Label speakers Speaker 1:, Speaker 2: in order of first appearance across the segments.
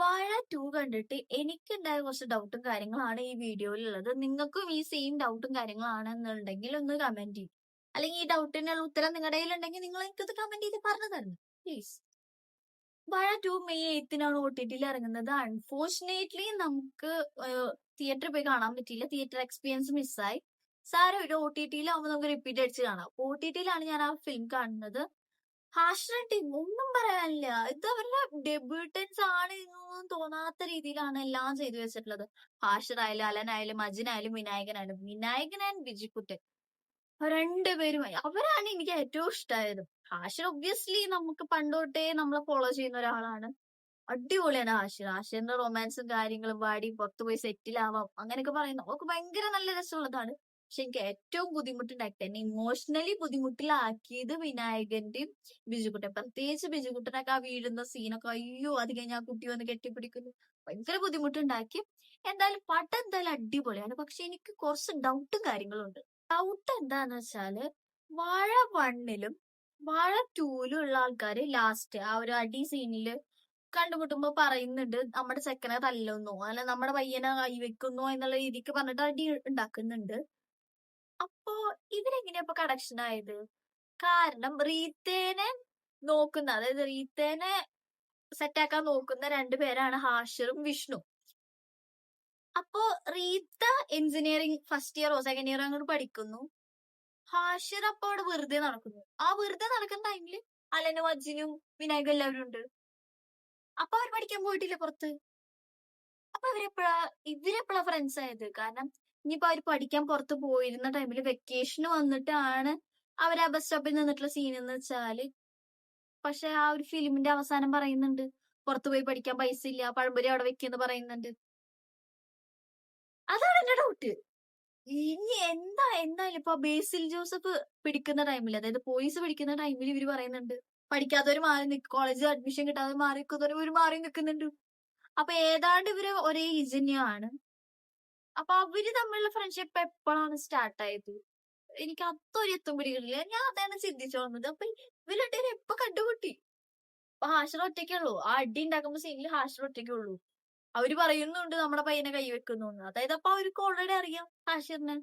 Speaker 1: വാഴ 2 കണ്ടിട്ട് എനിക്കുണ്ടായ കുറച്ച് ഡൗട്ടും കാര്യങ്ങളാണ് ഈ വീഡിയോയിലുള്ളത്. നിങ്ങൾക്കും ഈ സെയിം ഡൗട്ടും കാര്യങ്ങളാണെന്നുണ്ടെങ്കിൽ ഒന്ന് കമന്റ് ചെയ്യും. അല്ലെങ്കിൽ ഈ ഡൗട്ടിനുള്ള ഉത്തരം നിങ്ങളുടെ കയ്യിലുണ്ടെങ്കിൽ നിങ്ങൾ എനിക്കത് കമന്റ് ചെയ്ത് പറഞ്ഞു തരണം പ്ലീസ്. വാഴ 2 മെയ് 8-നാണ് OTT-ൽ ഇറങ്ങുന്നത്. അൺഫോർച്ചുനേറ്റ്ലി നമുക്ക് തിയേറ്ററിൽ പോയി കാണാൻ പറ്റിയില്ല. തിയേറ്റർ എക്സ്പീരിയൻസ് മിസ്സായി. സാരമില്ല, OTT-ലാവുമ്പോൾ നമുക്ക് റിപ്പീറ്റ് അടിച്ച് കാണാം. OTT-ലാണ് ഞാൻ ആ ഫിലിം കാണുന്നത്. ഹാഷ്റൻ ടീം ഒന്നും പറയാനില്ല. ഇത് അവരുടെ ഡെബ്യൂട്ടൻസ് ആണ് എന്നൊന്നും തോന്നാത്ത രീതിയിലാണ് എല്ലാം ചെയ്തു വെച്ചിട്ടുള്ളത്. ഹാഷിറായാലും അലനായാലും അജിനായാലും വിനായകനായാലും വിനായകൻ ആൻഡ് വിജിക്കുട്ടൻ രണ്ടുപേരും അവരാണ് എനിക്ക് ഏറ്റവും ഇഷ്ടമായത്. ഹാഷിർ ഒബ്വിയസ്ലി നമുക്ക് പണ്ടോട്ടേ നമ്മളെ ഫോളോ ചെയ്യുന്ന ഒരാളാണ്. അടിപൊളിയാണ് ഹാഷിർ. ഹാഷിറിന്റെ റൊമാൻസും കാര്യങ്ങളും വാടി പുറത്തു പോയി സെറ്റിൽ ആവാം അങ്ങനെയൊക്കെ പറയുന്നു അവർക്ക് ഭയങ്കര നല്ല രസമുള്ളതാണ്. പക്ഷെ എനിക്ക് ഏറ്റവും ബുദ്ധിമുട്ടുണ്ടാക്കി എന്നെ ഇമോഷണലി ബുദ്ധിമുട്ടിലാക്കിയത് വിനായകന്റെയും ബിജുക്കുട്ടൻ. പ്രത്യേകിച്ച് ബിജുക്കുട്ടനൊക്കെ ആ വീഴുന്ന സീനൊക്കെ അയ്യോ അത് കഴിഞ്ഞ് ആ കുട്ടി വന്ന് കെട്ടിപ്പിടിക്കുന്നു ഭയങ്കര ബുദ്ധിമുട്ടുണ്ടാക്കി. എന്തായാലും പടം എന്തായാലും അടിപൊളിയാണ്. പക്ഷെ എനിക്ക് കുറച്ച് ഡൗട്ടും കാര്യങ്ങളും ഉണ്ട്. ഡൗട്ട് എന്താന്ന് വെച്ചാല് വാഴ 1-ലും വാഴ 2-ലും ഉള്ള ആൾക്കാര് ലാസ്റ്റ് ആ ഒരു അടി സീനില് കണ്ടുമുട്ടുമ്പോ പറയുന്നുണ്ട് നമ്മുടെ ചെക്കനെ തല്ലുന്നോ അല്ല നമ്മുടെ പയ്യനെ കൈ വെക്കുന്നോ എന്നുള്ള രീതിക്ക് പറഞ്ഞിട്ട് അടി ഉണ്ടാക്കുന്നുണ്ട്. അപ്പോ ഇവരെങ്ങനെയാ ഇപ്പൊ കണക്ഷൻ ആയത്? കാരണം റീത്തേനെ നോക്കുന്ന, അതായത് റീത്തേനെ സെറ്റാക്കാൻ നോക്കുന്ന രണ്ടുപേരാണ് ഹാഷിറും വിഷ്ണു. അപ്പോ റീത്ത എഞ്ചിനീയറിംഗ് ഫസ്റ്റ് ഇയറോ സെക്കൻഡ് ഇയറോ അങ്ങോട്ട് പഠിക്കുന്നു. ഹാഷിർ അപ്പൊ അവിടെ വെറുതെ നടക്കുന്നു. ആ വെറുതെ നടക്കുന്ന ടൈമില് അലനും അജിനും വിനായകും എല്ലാവരും ഉണ്ട്. അപ്പൊ അവർ പഠിക്കാൻ പോയിട്ടില്ല പുറത്ത്. അപ്പൊ ഇവരെപ്പോഴാ ഫ്രണ്ട്സ് ആയത്? കാരണം ഇനിയിപ്പോ അവര് പഠിക്കാൻ പുറത്ത് പോയിരുന്ന ടൈമില് വെക്കേഷന് വന്നിട്ടാണ് അവർ ആ ബസ് സ്റ്റോപ്പിൽ നിന്നിട്ടുള്ള സീൻ എന്ന് വെച്ചാല്. പക്ഷെ ആ ഒരു ഫിലിമിന്റെ അവസാനം പറയുന്നുണ്ട് പുറത്തു പോയി പഠിക്കാൻ പൈസ ഇല്ല, പഴംപൊരി അവിടെ വെക്കെന്ന് പറയുന്നുണ്ട്. അതാണ് എന്റെ ഡൗട്ട്. ഇനി എന്തായാലും ഇപ്പൊ ബേസിൽ ജോസഫ് പിടിക്കുന്ന ടൈമിൽ, അതായത് പോലീസ് പിടിക്കുന്ന ടൈമിൽ ഇവര് പറയുന്നുണ്ട് പഠിക്കാത്തവര് മാറി നിൽക്കും, കോളേജിൽ അഡ്മിഷൻ കിട്ടാതെ മാറി നിൽക്കുന്നവര് ഇവര് മാറി നിൽക്കുന്നുണ്ട്. അപ്പൊ ഏതാണ്ട് ഇവര് ഒരേ ഏജ് തന്നെയാണ്. അപ്പൊ അവര് തമ്മിലുള്ള ഫ്രണ്ട്ഷിപ്പ് എപ്പോഴാണ് സ്റ്റാർട്ട് ആയത്? എനിക്ക് അത്തൊരു എത്തും പിടികളില്ല. ഞാൻ അതാണ് ചിന്തിച്ചു വന്നത്. അപ്പൊ ഇവരുടെ എപ്പൊ കണ്ടുമുട്ടി? അപ്പൊ ഹാഷിർ ഒറ്റയ്ക്കുള്ളൂ ആ അടി ഉണ്ടാക്കുമ്പോ സീനിൽ ഹാഷിർ ഒറ്റയ്ക്കുള്ളൂ. അവര് പറയുന്നുണ്ട് നമ്മുടെ പയ്യനെ കൈവെക്കുന്നു. അതായത് അപ്പൊ അവർക്ക് ഓൾറെഡി അറിയാം ഹാഷിറിനെ.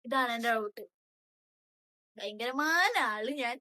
Speaker 1: ഇതാണ് എന്റെ ഡൗട്ട്. ഭയങ്കരമായ ആള് ഞാൻ.